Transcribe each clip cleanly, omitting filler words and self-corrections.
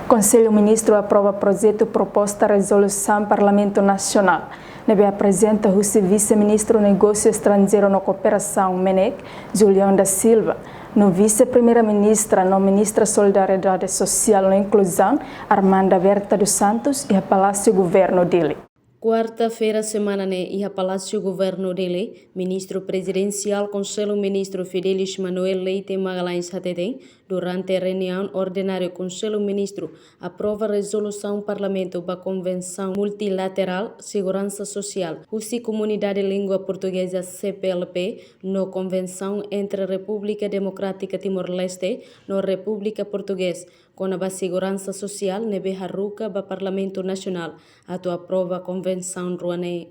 Conselho Ministro aprova projeto proposta resolução Parlamento Nacional. Nebe apresenta o vice-ministro Negócio Estrangeiro na Cooperação, MENEC, Julião da Silva. No vice-primeira-ministra, no ministra Solidariedade Social e Inclusão, Armanda Berta dos Santos, e a Palácio Governo dele. Quarta-feira, semana e a Palácio Governo dele, Ministro Presidencial Conselho Ministro Fidelis Manuel Leite Magalhães Hateten, durante a reunião ordinária Conselho Ministro, aprova resolução Parlamento para a Convenção Multilateral Segurança Social, UCI Comunidade Língua Portuguesa CPLP, no Convenção entre a República Democrática Timor-Leste e a República Portuguesa, com a segurança social nebe harruca para Parlamento Nacional, a tua aprova a Convenção Rouanet.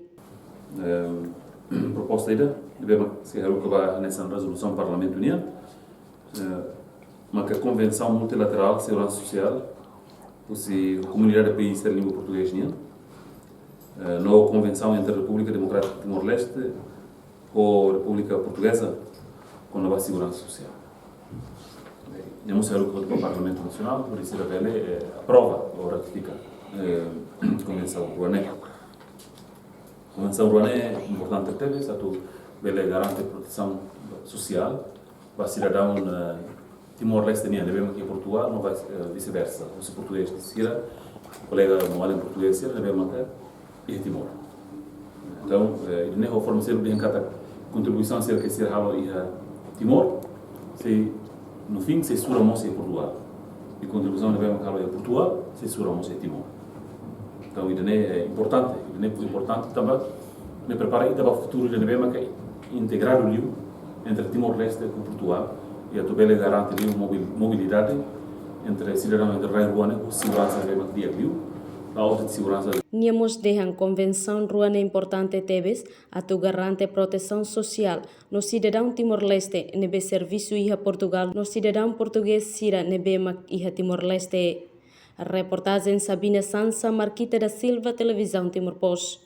Proposta ida, deve se harruca para nessa resolução Parlamento União, uma Convenção Multilateral de Segurança Social, a Comunidade de Países da Língua Portuguesa, nova Convenção entre a República Democrática de Timor-Leste e a República Portuguesa com a segurança social. Temos que para o Parlamento Nacional, por isso ele aprova ou ratifica a Convenção Rouanet. A Convenção Rouanet é importante que teve, ele garante proteção social para cidadãos Timor-Leste, aqui em Portugal, não vai vice-versa. Os portugueses de seguida, o colega Moalem português, ele vai manter e Timor. Então, ele não forma ser de cada contribuição ser que ser halo e Timor, se no fim se suramos em Portugal. E contribuição de bem halo em Portugal, se suramos em Timor. Então, ele é importante, também. Me prepara para o futuro de bem que integrar o livro entre Timor-Leste e Portugal. E a tabela garante mobilidade entre cidadãos entre Rai Rouanet e segurança de dia a outra de segurança. Niamos dejan Convenção Rouanet importante teves, a tu garante proteção social no cidadão Timor-Leste nebe serviço iha Portugal, no cidadão português sira nebe iha Timor-Leste. A reportagem Sabina Sansa, Marquita da Silva, Televisão Timor-Post.